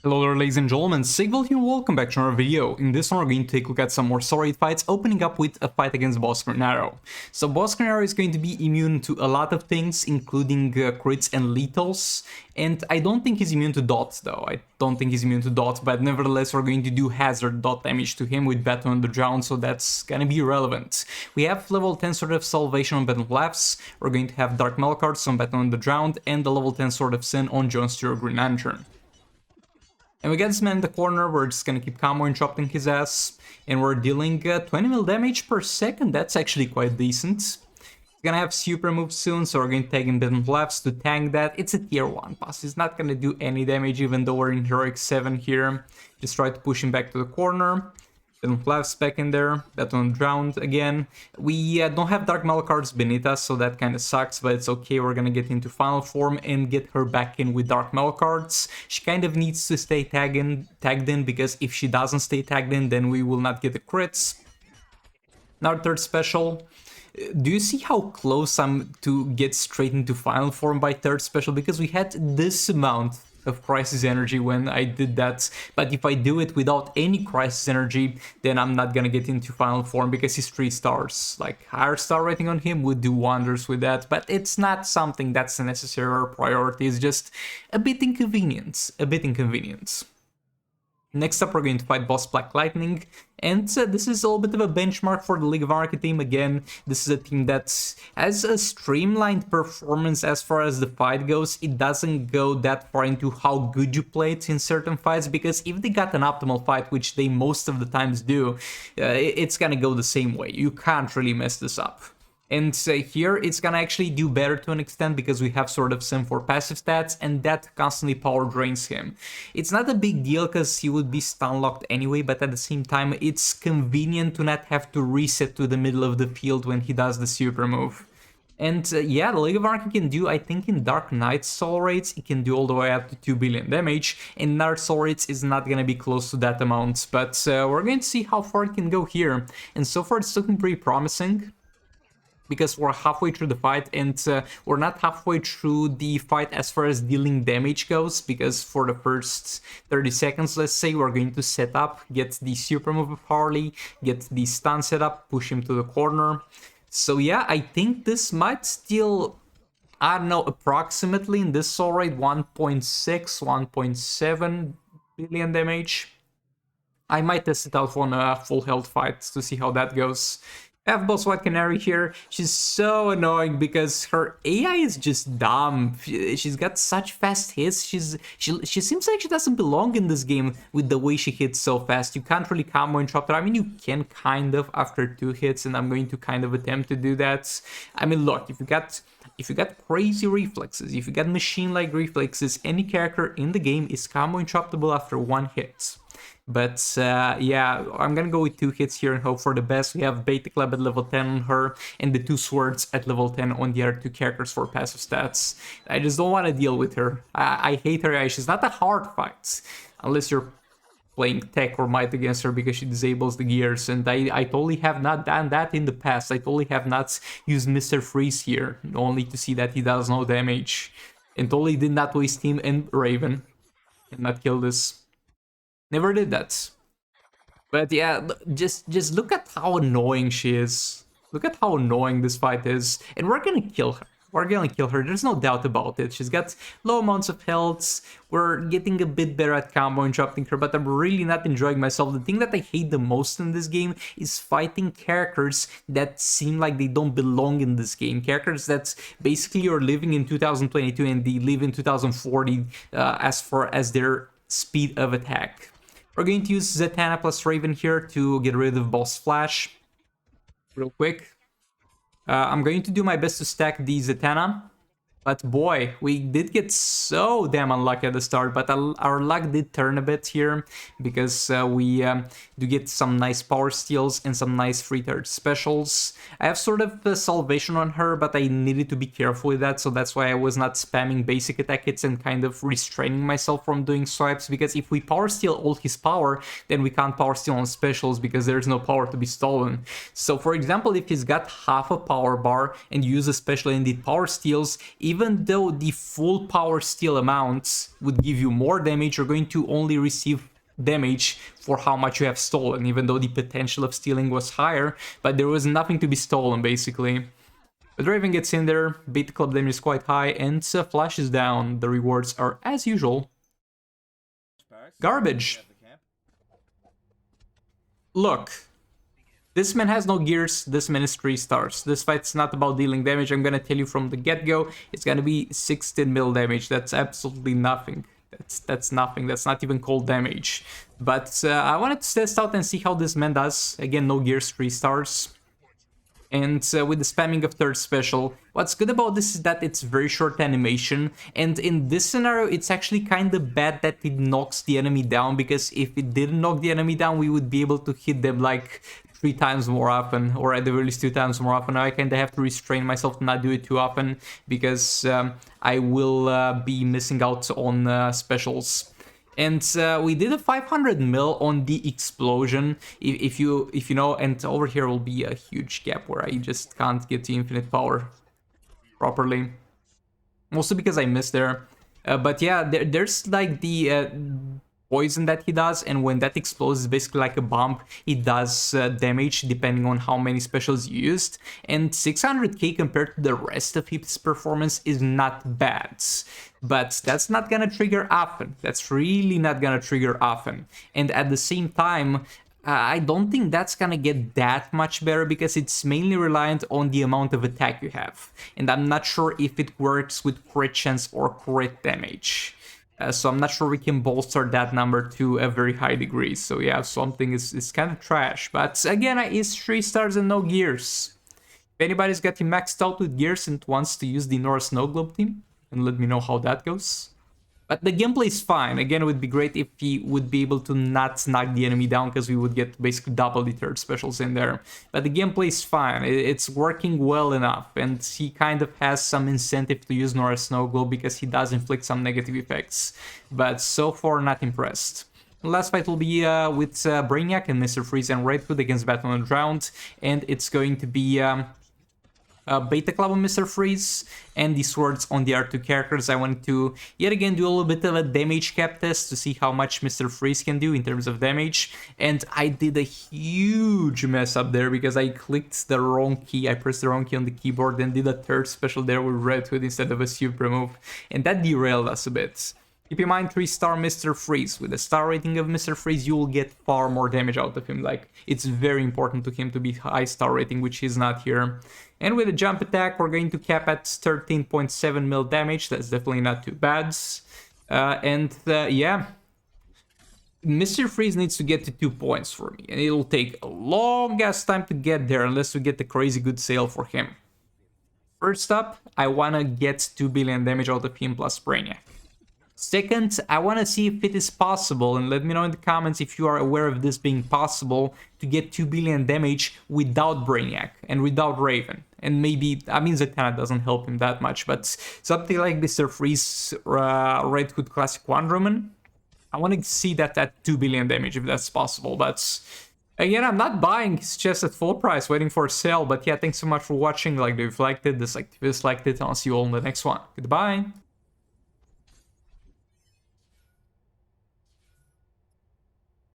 Hello there, ladies and gentlemen, Sigval here, welcome back to another video. In this one we're going to take a look at some more Soul Raid fights, opening up with a fight against Boss Granaro. So Boss Granaro is going to be immune to a lot of things, including crits and lethals, and I don't think he's immune to dots though. I don't think he's immune to dots, but nevertheless we're going to do hazard dot damage to him with Battle on the Drown, so that's gonna be relevant. We have level 10 Sword of Salvation on Battle Laughs, we're going to have Dark Melkarts on Battle on the Drowned, and the level 10 Sword of Sin on Jon Stewart Green Lantern. And we get this man in the corner, we're just gonna keep combo interrupting his ass, and we're dealing 20 mil damage per second, that's actually quite decent. He's gonna have super move soon, so we're going to take in Battle Laughs to tank that. It's a tier 1 pass, he's not gonna do any damage even though we're in Heroic 7 here. Just try to push him back to the corner. Battle Laughs back in there, Battle on Drowned again. We don't have Dark Melkarts beneath us, so that kind of sucks, but it's okay. We're gonna get into final form and get her back in with Dark Melkarts. She kind of needs to stay tagged in, because if she doesn't stay tagged in, then we will not get the crits. Now third special. Do you see how close I'm to get straight into final form by third special? Because we had this amount of crisis energy when I did that, but if I do it without any crisis energy, then I'm not gonna get into final form because he's 3 stars. Like, higher star rating on him would do wonders with that, but it's not something that's a necessary or priority. It's just a bit inconvenient, Next up, we're going to fight Boss Black Lightning, and this is a little bit of a benchmark for the League of Anarchy team. Again, this is a team that has a streamlined performance as far as the fight goes. It doesn't go that far into how good you play it in certain fights, because if they got an optimal fight, which they most of the times do, it's gonna go the same way. You can't really mess this up. And here it's gonna actually do better to an extent because we have Sword of Sin for passive stats, and that constantly power drains him. It's not a big deal because he would be stun locked anyway, but at the same time it's convenient to not have to reset to the middle of the field when he does the super move. And yeah, the League of Anarchy can do, I think in Dark Knight Soul Raids, it can do all the way up to 2 billion damage, and Nard Soul Raids is not gonna be close to that amount, but we're going to see how far it can go here. And so far it's looking pretty promising, because we're halfway through the fight, and we're not halfway through the fight as far as dealing damage goes, because for the first 30 seconds, let's say, we're going to set up, get the super move of Harley, get the stun set up, push him to the corner. So yeah, I think this might still, I don't know, approximately in this Soul Raid 1.6, 1.7 billion damage. I might test it out on a full health fight to see how that goes. I have Boss White Canary here. She's so annoying because her AI is just dumb. She's got such fast hits. She seems like she doesn't belong in this game with the way she hits so fast. You can't really combo interrupt her. I mean, you can kind of after 2 hits, and I'm going to kind of attempt to do that. I mean, look, if you got crazy reflexes, if you got machine-like reflexes, any character in the game is combo interruptible after 1 hit. But yeah, I'm gonna go with 2 hits here and hope for the best. We have Beta Club at level 10 on her, and the 2 swords at level 10 on the other 2 characters for passive stats. I just don't want to deal with her. I hate her. She's not a hard fight, unless you're playing tech or might against her, because she disables the gears, and I totally have not done that in the past. I totally have not used Mr. Freeze here, only to see that he does no damage, and totally did not waste him and Raven and not kill this. Never did that. But yeah, just look at how annoying she is. Look at how annoying this fight is. And we're gonna kill her. We're gonna kill her, there's no doubt about it. She's got low amounts of health. We're getting a bit better at combo interrupting her, but I'm really not enjoying myself. The thing that I hate the most in this game is fighting characters that seem like they don't belong in this game. Characters that basically are living in 2022 and they live in 2040 as far as their speed of attack. We're going to use Zatanna plus Raven here to get rid of Boss Flash real quick. I'm going to do my best to stack the Zatanna, but boy, we did get so damn unlucky at the start, but our luck did turn a bit here, because we do get some nice power steals and some nice free third specials. I have sort of salvation on her, but I needed to be careful with that, so that's why I was not spamming basic attack hits and kind of restraining myself from doing swipes, because if we power steal all his power, then we can't power steal on specials because there's no power to be stolen. So for example, if he's got half a power bar and uses special indeed power steals, even though the full power steal amount would give you more damage, you're going to only receive damage for how much you have stolen, even though the potential of stealing was higher, but there was nothing to be stolen, basically. But Raven gets in there, Beta Club damage is quite high, and Flash is down. The rewards are, as usual, garbage. Look, this man has no gears, this man is 3 stars. This fight's not about dealing damage, I'm gonna tell you from the get-go, it's gonna be 16 mil damage, that's absolutely nothing. That's nothing, that's not even cold damage. But I wanted to test out and see how this man does. Again, no gears, 3 stars. And with the spamming of third special, what's good about this is that it's very short animation, and in this scenario it's actually kind of bad that it knocks the enemy down, because if it didn't knock the enemy down we would be able to hit them like 3 times more often, or at the very least 2 times more often. Now I kind of have to restrain myself to not do it too often, because I will be missing out on specials. And we did a 500 mil on the explosion, if you know, and over here will be a huge gap where I just can't get to infinite power properly. Mostly because I missed there. But yeah, there's like the poison that he does, and when that explodes, it's basically like a bomb. It does damage depending on how many specials you used, and 600k compared to the rest of his performance is not bad. But that's not gonna trigger often. That's really not gonna trigger often. And at the same time, I don't think that's gonna get that much better, because it's mainly reliant on the amount of attack you have. And I'm not sure if it works with crit chance or crit damage. So I'm not sure we can bolster that number to a very high degree. So yeah, something is kind of trash. But again, it's 3 stars and no gears. If anybody's getting maxed out with gears and wants to use the Nora Snow Globe team, and let me know how that goes. But the gameplay is fine. Again, it would be great if he would be able to not knock the enemy down, because we would get basically double the third specials in there. But the gameplay is fine. It's working well enough, and he kind of has some incentive to use Nora Snow Globe because he does inflict some negative effects. But so far, not impressed. The last fight will be with Brainiac and Mr. Freeze and Red Hood against Batman Underground, and it's going to be Beta Club on Mr. Freeze and the swords on the R2 characters. I wanted to yet again do a little bit of a damage cap test to see how much Mr. Freeze can do in terms of damage, and I did a huge mess up there because I clicked the wrong key. I pressed the wrong key on the keyboard and did a third special there with Red Hood instead of a super move, and that derailed us a bit. Keep in mind, 3-star Mr. Freeze. With a star rating of Mr. Freeze, you will get far more damage out of him. Like, it's very important to him to be high star rating, which he's not here. And with a jump attack, we're going to cap at 13.7 mil damage. That's definitely not too bad. Yeah, Mr. Freeze needs to get to 2 points for me, and it'll take a long ass time to get there unless we get the crazy good sale for him. First up, I wanna get 2 billion damage out of him plus Brainiac. Second, I want to see if it is possible, and let me know in the comments if you are aware of this being possible, to get 2 billion damage without Brainiac and without Raven. And maybe, I mean, Zatanna doesn't help him that much, but something like Mr. Freeze, Red Hood Classic Wonder Woman, I want to see that at 2 billion damage if that's possible. But again, I'm not buying, it's just at full price waiting for a sale. But yeah, thanks so much for watching. Like, if you liked it, disliked it, and I'll see you all in the next one. Goodbye.